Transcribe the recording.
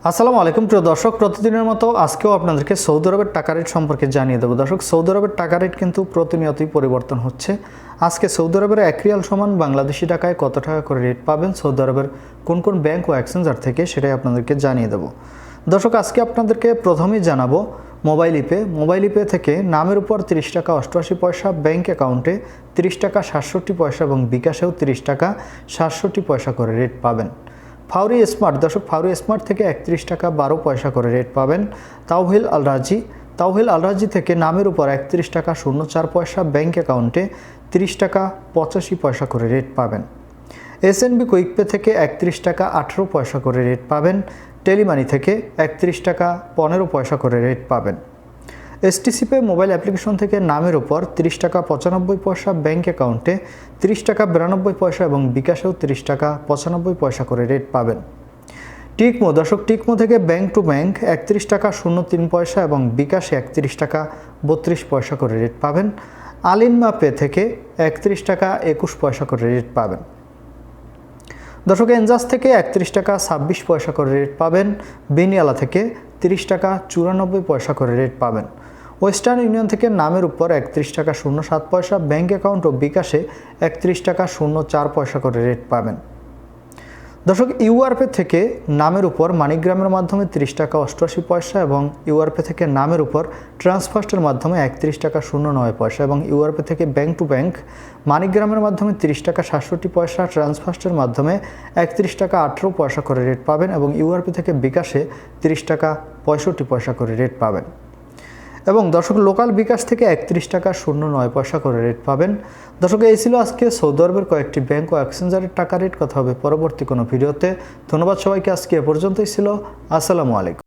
আসসালামু আলাইকুম প্রিয় দর্শক, প্রতিদিনের মতো আজকেও আপনাদেরকে সৌদি আরবের টাকা রেট সম্পর্কে জানিয়ে দেবো। দর্শক, সৌদি আরবের টাকা রেট কিন্তু প্রতিনিয়তই পরিবর্তন হচ্ছে। আজকে সৌদি আরবের 1 রিয়াল সমান বাংলাদেশি টাকায় কত টাকা করে রেট পাবেন সৌদি আরবের কোন কোন ব্যাংক ও এক্সচেঞ্জার থেকে, সেটাই আপনাদেরকে জানিয়ে দেবো। দর্শক, আজকে আপনাদেরকে প্রথমেই জানাবো মোবাইল ইপে থেকে নামের উপর 30 টাকা 88 পয়সা, ব্যাংক অ্যাকাউন্টে 30 টাকা 67 পয়সা এবং বিকাশেও 30 টাকা 67 পয়সা করে রেট পাবেন। ফাউরি স্মার্ট থেকে 31 টাকা 12 পয়সা করে রেট পাবেন। তাওহিল আল রাজি থেকে নামের উপর 31 টাকা 04 পয়সা, ব্যাংক অ্যাকাউন্টে 30 টাকা 85 পয়সা করে রেট পাবেন। এসএনবি কুইকপে থেকে 31 টাকা 18 পয়সা করে রেট পাবেন। টেলিমানি থেকে 31 টাকা 15 পয়সা করে রেট পাবেন। এসটিসি পে মোবাইল অ্যাপ্লিকেশন থেকে নামের উপর 30 টাকা 95 পয়সা, ব্যাংক অ্যাকাউন্টে 30 টাকা 92 পয়সা এবং বিকাশেও 30 টাকা 95 পয়সা করে রেট পাবেন। টিকমো থেকে ব্যাংক টু ব্যাংক 31 টাকা 03 পয়সা এবং বিকাশে 31 টাকা 32 পয়সা করে রেট পাবেন। আলিনমা পে থেকে 31 টাকা 21 পয়সা করে রেট পাবেন। দর্শক, এনজাস থেকে 31 টাকা 26 পয়সা করে রেট পাবেন। বেনিয়ালা থেকে 30 টাকা 94 পয়সা করে রেট পাবেন। ওয়েস্টার্ন ইউনিয়ন থেকে নামের উপর 31 টাকা 07 পয়সা, ব্যাংক অ্যাকাউন্ট ও বিকাশে 31 টাকা 04 পয়সা করে রেট পাবেন। দর্শক, ইউআরপে থেকে নামের উপর মানিগ্রামের মাধ্যমে 30 টাকা 88 পয়সা এবং ইউআরপে থেকে নামের উপর ট্রান্সফার্স্টের মাধ্যমে 31 টাকা 09 পয়সা এবং ইউআরপে থেকে ব্যাংক টু ব্যাংক মানিগ্রামের মাধ্যমে 30 টাকা 67 পয়সা, ট্রান্সফার্স্টের মাধ্যমে 31 টাকা 18 পয়সা করে রেট পাবেন এবং ইউআরপে থেকে বিকাশে 30 টাকা 65 পয়সা করে রেট পাবেন। এবং দর্শক, লোকাল বিকাশ থেকে 31 টাকা 09 পয়সা করে রেট পাবেন। দর্শক, এই ছিল আজকে সৌদি আরবের কয়েকটি ব্যাংক ও এক্সচেঞ্জারের টাকা রেট। কথা হবে পরবর্তী কোনো ভিডিওতে। ধন্যবাদ সবাইকে, আজকে এ পর্যন্তই ছিল। আসসালামু আলাইকুম।